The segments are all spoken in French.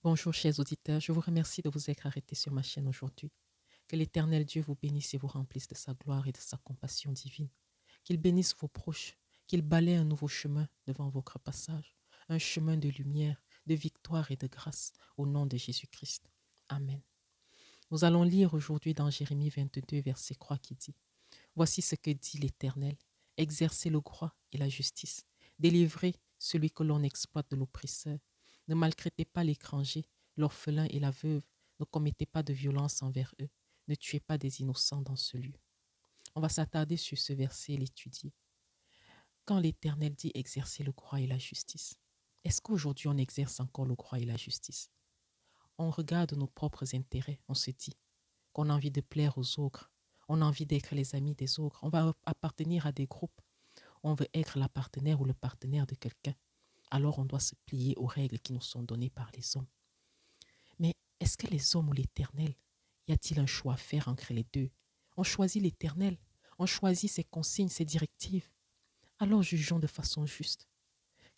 Bonjour chers auditeurs, je vous remercie de vous être arrêtés sur ma chaîne aujourd'hui. Que l'Éternel Dieu vous bénisse et vous remplisse de sa gloire et de sa compassion divine. Qu'il bénisse vos proches, qu'il balaie un nouveau chemin devant votre passage, un chemin de lumière, de victoire et de grâce au nom de Jésus-Christ. Amen. Nous allons lire aujourd'hui dans Jérémie 22, verset 3 qui dit: Voici ce que dit l'Éternel, exercez le droit et la justice, délivrez celui que l'on exploite de l'oppresseur. Ne maltraitez pas l'étranger, l'orphelin et la veuve, ne commettez pas de violence envers eux, ne tuez pas des innocents dans ce lieu. On va s'attarder sur ce verset et l'étudier. Quand l'Éternel dit exercer le droit et la justice, est-ce qu'aujourd'hui on exerce encore le droit et la justice? On regarde nos propres intérêts, on se dit qu'on a envie de plaire aux autres, on a envie d'être les amis des autres, on va appartenir à des groupes, on veut être la partenaire ou le partenaire de quelqu'un. Alors on doit se plier aux règles qui nous sont données par les hommes. Mais est-ce que les hommes ou l'Éternel, y a-t-il un choix à faire entre les deux? On choisit l'Éternel, on choisit ses consignes, ses directives. Alors jugeons de façon juste.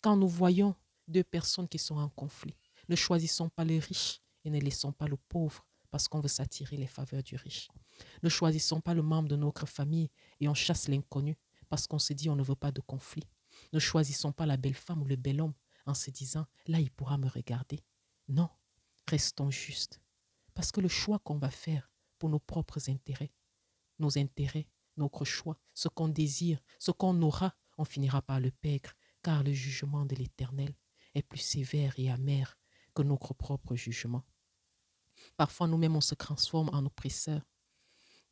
Quand nous voyons deux personnes qui sont en conflit, ne choisissons pas le riche et ne laissons pas le pauvre parce qu'on veut s'attirer les faveurs du riche. Ne choisissons pas le membre de notre famille et on chasse l'inconnu parce qu'on se dit on ne veut pas de conflit. Ne choisissons pas la belle femme ou le bel homme en se disant là il pourra me regarder. Non, restons justes. Parce que le choix qu'on va faire pour nos propres intérêts, notre choix, ce qu'on désire, ce qu'on aura, on finira par le perdre, car le jugement de l'Éternel est plus sévère et amer que notre propre jugement. Parfois, nous-mêmes, on se transforme en oppresseurs.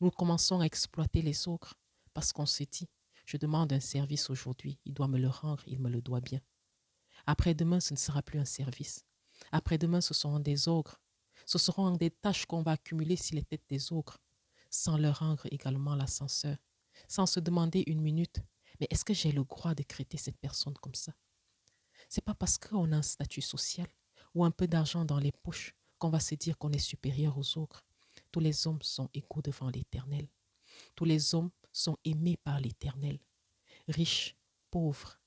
Nous commençons à exploiter les autres parce qu'on se dit, je demande un service aujourd'hui, il doit me le rendre, il me le doit bien. Après-demain, ce ne sera plus un service. Après-demain, ce seront des ogres. Ce seront des tâches qu'on va accumuler sur les têtes des ogres, sans leur rendre également l'ascenseur, sans se demander une minute, mais est-ce que j'ai le droit de traiter cette personne comme ça? C'est pas parce qu'on a un statut social ou un peu d'argent dans les poches qu'on va se dire qu'on est supérieur aux autres. Tous les hommes sont égaux devant l'Éternel. Tous les hommes sont aimés par l'Éternel. Riches, pauvres,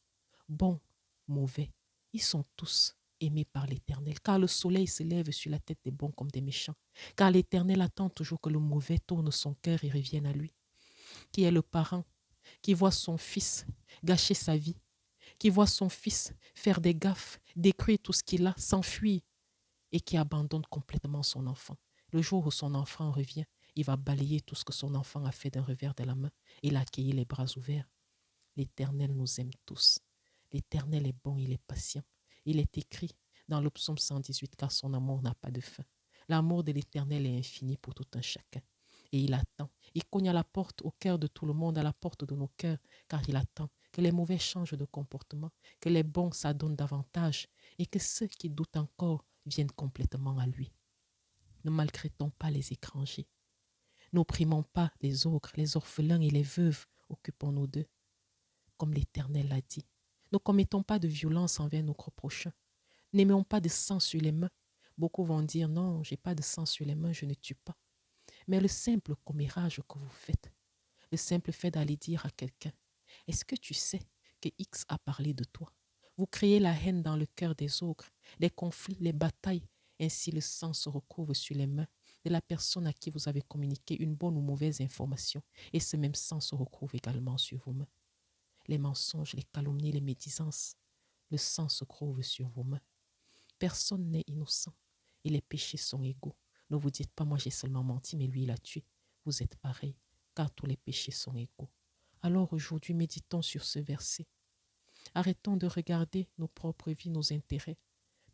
bons, mauvais, ils sont tous aimés par l'Éternel, car le soleil se lève sur la tête des bons comme des méchants, car l'Éternel attend toujours que le mauvais tourne son cœur et revienne à lui. Qui est le parent qui voit son fils gâcher sa vie, qui voit son fils faire des gaffes, détruire tout ce qu'il a, s'enfuir et qui abandonne complètement son enfant. Le jour où son enfant revient, il va balayer tout ce que son enfant a fait d'un revers de la main et l'accueillir les bras ouverts. L'Éternel nous aime tous. L'Éternel est bon, il est patient. Il est écrit dans le psaume 118 car son amour n'a pas de fin. L'amour de l'Éternel est infini pour tout un chacun. Et il attend. Il cogne à la porte, au cœur de tout le monde, à la porte de nos cœurs, car il attend que les mauvais changent de comportement, que les bons s'adonnent davantage et que ceux qui doutent encore viennent complètement à lui. Ne maltraitons pas les étrangers. N'opprimons pas les ogres, les orphelins et les veuves. Occupons-nous d'eux, comme l'Éternel l'a dit. Ne commettons pas de violence envers nos prochains. N'ayons pas de sang sur les mains. Beaucoup vont dire non, j'ai pas de sang sur les mains, je ne tue pas. Mais le simple commérage que vous faites, le simple fait d'aller dire à quelqu'un, est-ce que tu sais que X a parlé de toi? Vous créez la haine dans le cœur des autres, les conflits, les batailles, ainsi le sang se recouvre sur les mains de la personne à qui vous avez communiqué une bonne ou mauvaise information, et ce même sang se recouvre également sur vos mains. Les mensonges, les calomnies, les médisances, le sang se trouve sur vos mains. Personne n'est innocent et les péchés sont égaux. Ne vous dites pas, moi j'ai seulement menti, mais lui il a tué. Vous êtes pareil, car tous les péchés sont égaux. Alors aujourd'hui, méditons sur ce verset. Arrêtons de regarder nos propres vies, nos intérêts,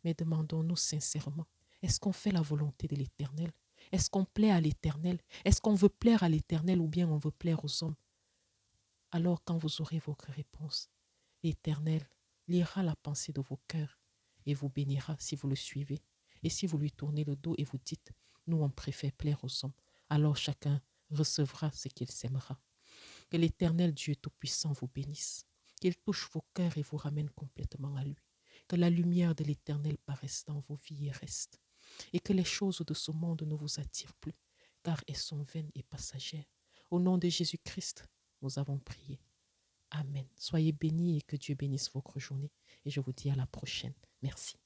mais demandons-nous sincèrement, est-ce qu'on fait la volonté de l'Éternel? Est-ce qu'on plaît à l'Éternel? Est-ce qu'on veut plaire à l'Éternel ou bien on veut plaire aux hommes? Alors quand vous aurez votre réponse, l'Éternel lira la pensée de vos cœurs et vous bénira si vous le suivez. Et si vous lui tournez le dos et vous dites, nous on préfère plaire aux hommes, alors chacun recevra ce qu'il s'aimera. Que l'Éternel Dieu Tout-Puissant vous bénisse, qu'il touche vos cœurs et vous ramène complètement à lui. Que la lumière de l'Éternel paraisse dans vos vies et reste. Et que les choses de ce monde ne vous attirent plus, car elles sont vaines et passagères. Au nom de Jésus-Christ, nous avons prié. Amen. Soyez bénis et que Dieu bénisse votre journée. Et je vous dis à la prochaine. Merci.